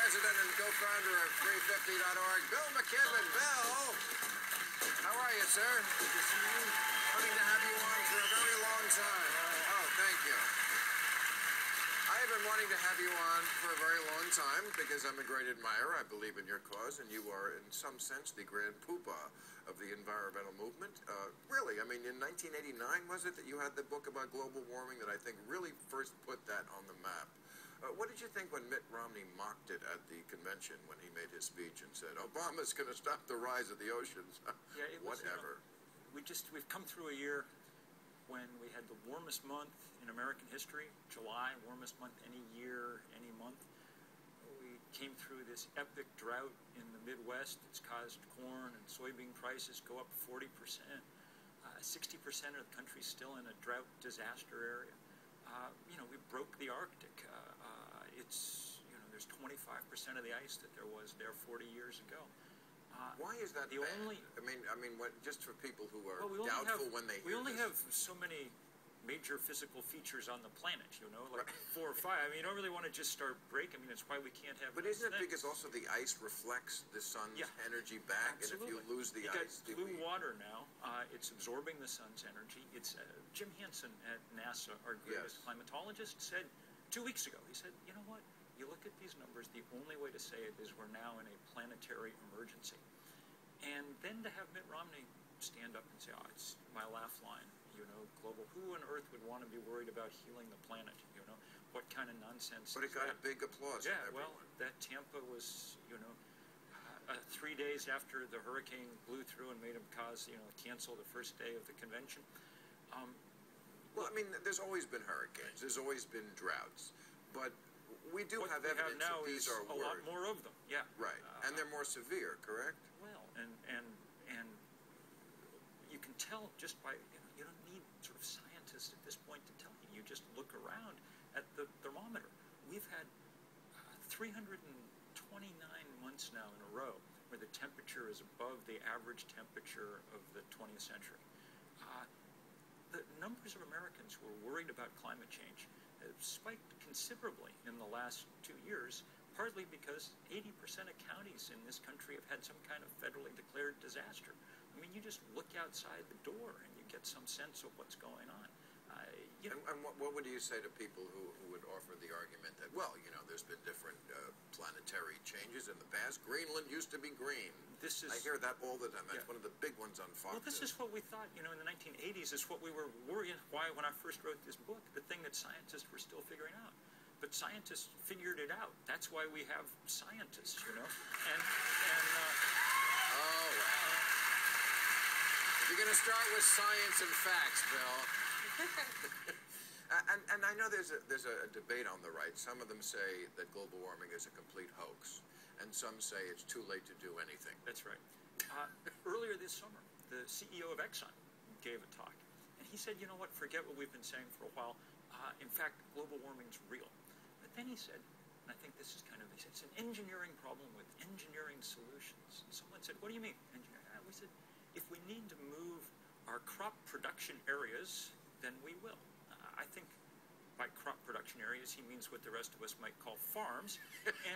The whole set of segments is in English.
president and co-founder of 350.org, Bill McKibben. Bill, how are you, sir? Good to see you. Wanting to have you on for a very long time. Oh, thank you. I have been wanting to have you on for a very long time because I'm a great admirer. I believe in your cause, and you are, in some sense, the grand poobah of the environmental movement. Really, I mean, in 1989, was it, that you had the book about global warming that I think really first put that on the map? What did you think when Mitt Romney mocked it at the convention when he made his speech and said, Obama's going to stop the rise of the oceans? Yeah, it was, whatever. We've come through a year when we had the warmest month in American history, July, warmest month any year, any month. We came through this epic drought in the Midwest that's caused corn and soybean prices go up 40%. 60% of the country's still in a drought disaster area. We broke the Arctic. There's 25% of the ice that there was there 40 years ago. Why is that bad? I mean, just for people who are doubtful when they hear we only this. have so many major physical features on the planet, like 4 or 5. I mean, you don't really want to just start breaking. I mean, it's why we can't have. But isn't it because also the ice reflects the sun's energy back, absolutely. And if you lose the ice, you got blue water now. It's absorbing the sun's energy. It's Jim Hansen at NASA, our greatest climatologist, said 2 weeks ago. He said, you know what? You look at these numbers. The only way to say it is we're now in a planetary emergency. And then to have Mitt Romney stand up and say, it's my laugh line. Global. Who on earth would want to be worried about healing the planet? What kind of nonsense? But it got a big applause. Yeah, from everyone. well, that Tampa was, 3 days after the hurricane blew through and made him cancel the first day of the convention. Well, I mean, there's always been hurricanes. There's always been droughts. But we do have evidence that these are a lot more of them. Yeah. Right. And they're more severe, correct? Well, and you can tell just by, you don't need sort of scientists at this point to tell you. You just look around at the thermometer. We've had 329 months now in a row where the temperature is above the average temperature of the 20th century. The numbers of Americans who are worried about climate change have spiked considerably in the last 2 years, partly because 80% of counties in this country have had some kind of federally declared disaster. I mean, you just look outside the door and you get some sense of what's going on. And what would you say to people who would offer the argument that, well, there's been different planetary changes in the past. Greenland used to be green. I hear that all the time. That's one of the big ones on Fox. Well, this is what we thought, in the 1980s, is what we were worried why when I first wrote this book, the thing that scientists were still figuring out. But scientists figured it out. That's why we have scientists, And oh, wow. You're going to start with science and facts, Bill. And I know there's a debate on the right. Some of them say that global warming is a complete hoax, and some say it's too late to do anything. That's right. Earlier this summer, the CEO of Exxon gave a talk, and he said, you know what, forget what we've been saying for a while. In fact, global warming's real. But then he said, and I think this is it's an engineering problem with engineering solutions. And someone said, what do you mean, engineering? We said, if we need to move our crop production areas, then we will. I think by crop production areas, he means what the rest of us might call farms, and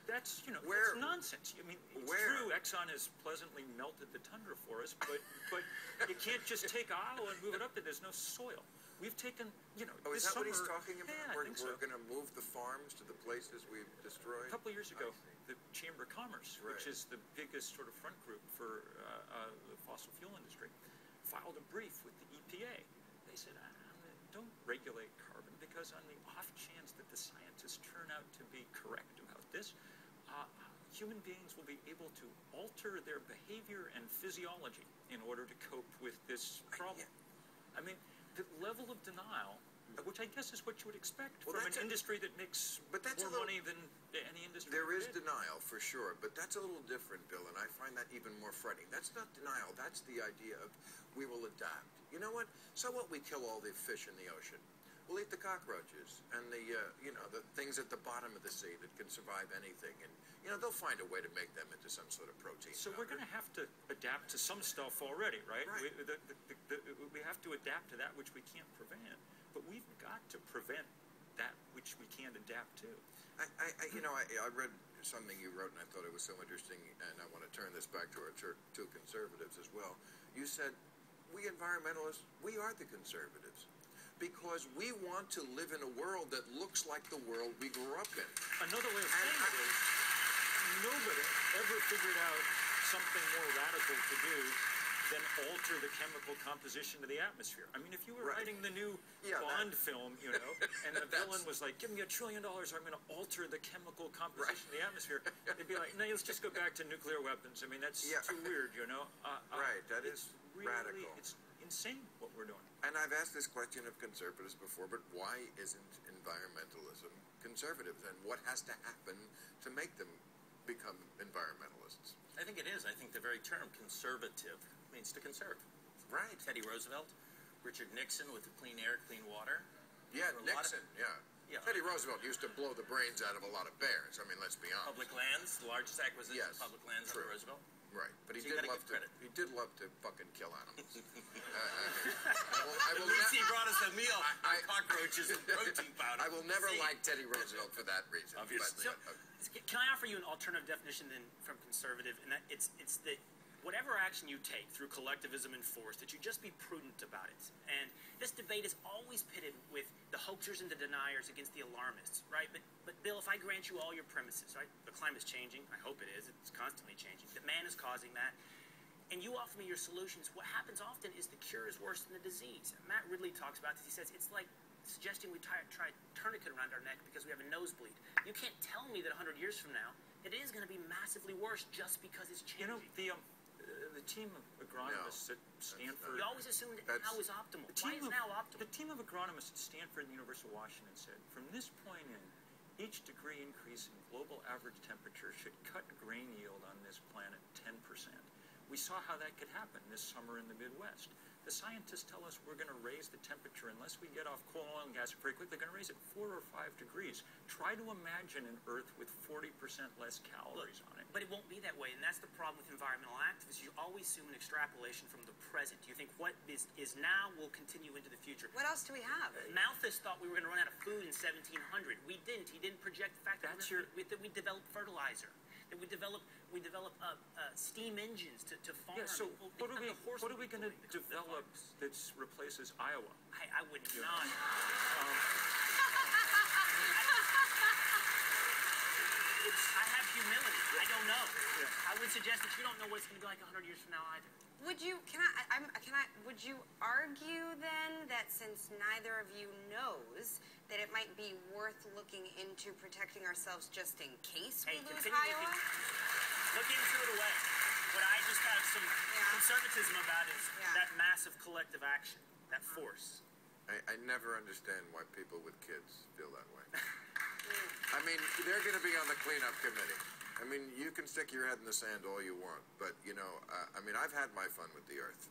that's that's nonsense. I mean, it's true. Exxon has pleasantly melted the tundra for us, but you can't just take Iowa and move it up there. There's no soil. We've taken is that what he's talking about? Yeah, we're going to move the farms to the places we've destroyed. A couple of years ago, the Chamber of Commerce, which is the biggest sort of front group for the fossil fuel industry, filed a brief with the EPA. They said, don't regulate carbon because on the off chance that the scientists turn out to be correct about this, human beings will be able to alter their behavior and physiology in order to cope with this problem. I mean, the level of denial, which I guess is what you would expect from an industry that makes more money than any industry. There is denial, for sure, but that's a little different, Bill, and I find that even more frightening. That's not denial. That's the idea of we will adapt. You know what? So what? We kill all the fish in the ocean. We'll eat the cockroaches and the things at the bottom of the sea that can survive anything, and they'll find a way to make them into some sort of protein. So we're going to have to adapt to some stuff already, right? Right. We have to adapt to that which we can't prevent, but we've got to prevent that which we can't adapt to. I read something you wrote, and I thought it was so interesting, and I want to turn this back to our two conservatives as well. You said, we environmentalists, we are the conservatives, because we want to live in a world that looks like the world we grew up in. Another way of saying it is, nobody ever figured out something more radical to do than alter the chemical composition of the atmosphere. I mean, if you were writing the new Bond film, you know, and the villain was like, give me $1 trillion, I'm going to alter the chemical composition of the atmosphere, they'd be like, no, let's just go back to nuclear weapons. I mean, that's too weird, you know? That is really radical. It's insane what we're doing. And I've asked this question of conservatives before, but why isn't environmentalism conservative? And what has to happen to make them become environmentalists? I think it is. I think the very term conservative means to conserve. Right. Teddy Roosevelt, Richard Nixon with the Clean Air, Clean Water. Yeah, Nixon, Teddy Roosevelt used to blow the brains out of a lot of bears. I mean, let's be honest. Public lands, the largest acquisition of public lands under Roosevelt. Right, but he So did love to. credit. He did love to fucking kill animals. At least he brought us a meal of cockroaches and protein powder. I will never like Teddy Roosevelt for that reason. Obviously. Can I offer you an alternative definition then from conservative? And that it's that whatever action you take through collectivism and force, that you just be prudent about it. And this debate is always pitted with the hoaxers and the deniers against the alarmists, right? But Bill, if I grant you all your premises, right? The climate's changing. I hope it is. It's constantly changing. That man is causing that. And you offer me your solutions. What happens often is the cure is worse than the disease. Matt Ridley talks about this. He says it's like suggesting we try a tourniquet around our neck because we have a nosebleed. You can't tell me that 100 years from now it is going to be massively worse just because it's changing. You know, the team of agronomists at Stanford... You always assumed that now is optimal. Why is now optimal? The team of agronomists at Stanford and the University of Washington said, from this point in, each degree increase in global average temperature should cut grain yield on this planet 10%. We saw how that could happen this summer in the Midwest. The scientists tell us we're going to raise the temperature unless we get off coal, oil, and gas very quickly. They're going to raise it 4 or 5 degrees. Try to imagine an Earth with 40% less calories on it. But it won't be that way, and that's the problem with environmental activists. You always assume an extrapolation from the present. You think what is now will continue into the future. What else do we have? Malthus thought we were going to run out of food in 1700. We didn't. He didn't project the fact that we developed fertilizer. That we develop steam engines to farm. Yeah, so what are we going to develop that replaces Iowa? I would not. I have humility. I don't know. I would suggest that you don't know what it's going to be like 100 years from now either. Would you? Would you argue then that since neither of you knows, that it might be worth looking into protecting ourselves just in case we lose Iowa? Look into it away. What I just have some conservatism about is that massive collective action, that force. I never understand why people with kids feel that way. I mean, they're going to be on the cleanup committee. I mean, you can stick your head in the sand all you want, but, you know, I mean, I've had my fun with the Earth.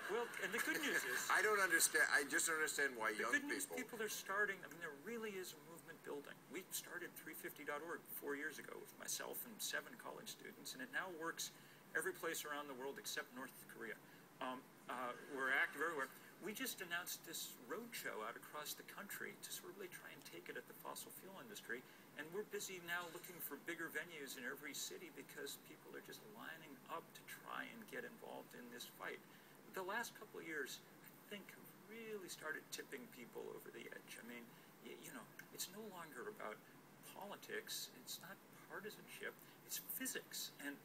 Well, and the good news is... I don't understand. I just don't understand why young people... The good news, people are starting... I mean, there really is a movement building. We started 350.org 4 years ago with myself and 7 college students, and it now works every place around the world except North Korea. We're active everywhere. We just announced this roadshow out across the country to sort of really try and take it at the fossil fuel industry, and we're busy now looking for bigger venues in every city because people are just lining up to try and get involved in this fight. The last couple of years, I think, have really started tipping people over the edge. I mean, you know, it's no longer about politics. It's not partisanship. It's physics, and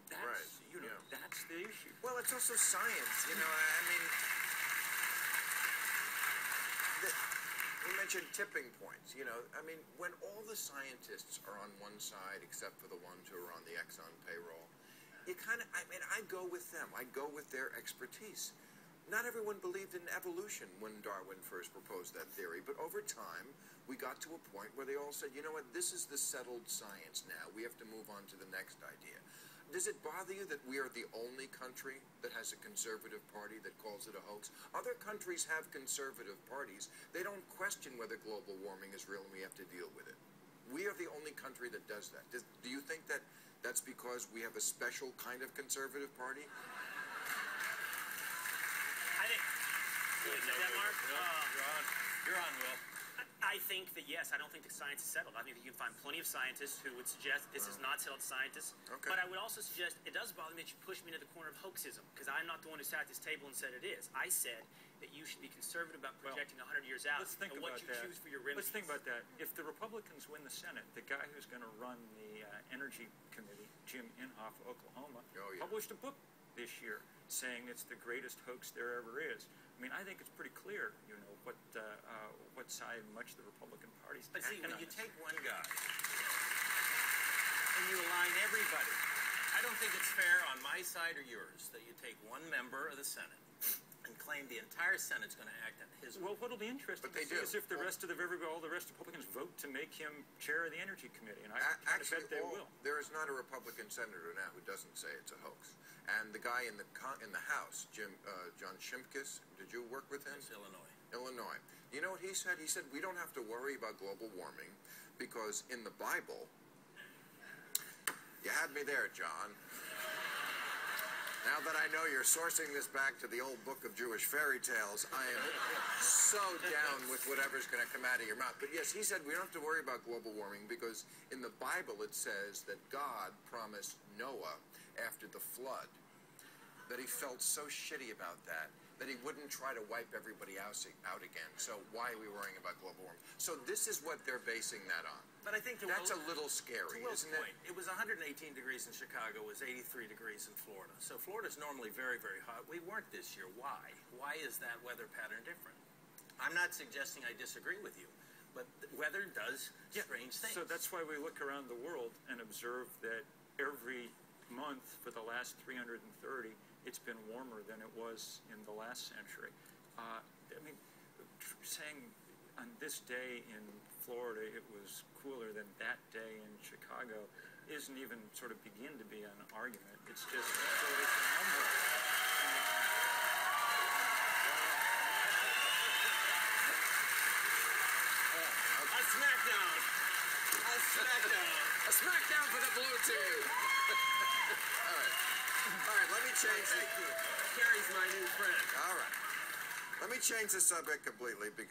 that's that's the issue. Well, it's also science. You know, I mean, you mentioned tipping points. You know, I mean, when all the scientists are on one side, except for the ones who are on the Exxon payroll. You kind of, I mean, I go with them. I go with their expertise. Not everyone believed in evolution when Darwin first proposed that theory, but over time, we got to a point where they all said, you know what, this is the settled science now. We have to move on to the next idea. Does it bother you that we are the only country that has a conservative party that calls it a hoax? Other countries have conservative parties. They don't question whether global warming is real and we have to deal with it. We are the only country that does that. Do you think that that's because we have a special kind of conservative party? I think... Mark? You're on, Will. I think think that, yes, I don't think the science is settled. I think that you can find plenty of scientists who would suggest this is not settled scientists. Okay. But I would also suggest it does bother me that you push me into the corner of hoaxism, because I'm not the one who sat at this table and said it is. I said that you should be conservative about projecting 100 years out Let's think and about what you that. choose for your remedies. Let's think about that. If the Republicans win the Senate, the guy who's going to run the Energy Committee, Jim Inhofe of Oklahoma, Oh, yeah. published a book this year saying it's the greatest hoax there ever is. I mean, I think it's pretty clear, you know, what side much the Republican Party's But see, taking when on you this. take one guy and you align everybody, I don't think it's fair on my side or yours that you take one member of the Senate and claim the entire Senate's going to act at his will. Well, what'll be interesting But they to see do. is if the rest of all the rest of Republicans vote to make him chair of the Energy Committee, and I kind of bet they will. There is not a Republican senator now who doesn't say it's a hoax. And the guy in the House, John Shimkus, did you work with him? It's Illinois. Illinois. You know what he said? He said, we don't have to worry about global warming because in the Bible, you had me there, John. Now that I know you're sourcing this back to the old book of Jewish fairy tales, I am so down with whatever's going to come out of your mouth. But yes, he said we don't have to worry about global warming because in the Bible it says that God promised Noah after the flood that he felt so shitty about that he wouldn't try to wipe everybody out again. So why are we worrying about global warming? So this is what they're basing that on. But I think That's a little scary, to Will's isn't point, it? it was 118 degrees in Chicago, it was 83 degrees in Florida. So Florida's normally very, very hot. We weren't this year. Why? Why is that weather pattern different? I'm not suggesting I disagree with you, but the weather does strange things. So that's why we look around the world and observe that every month for the last 330, it's been warmer than it was in the last century. I mean, saying on this day in Florida it was cooler than that day in Chicago isn't even sort of begin to be an argument. It's just sort of a number. A smackdown! A smackdown! A smackdown for the blue team. All right, let me change Thank you. Carrie's my new friend. All right. Let me change the subject completely because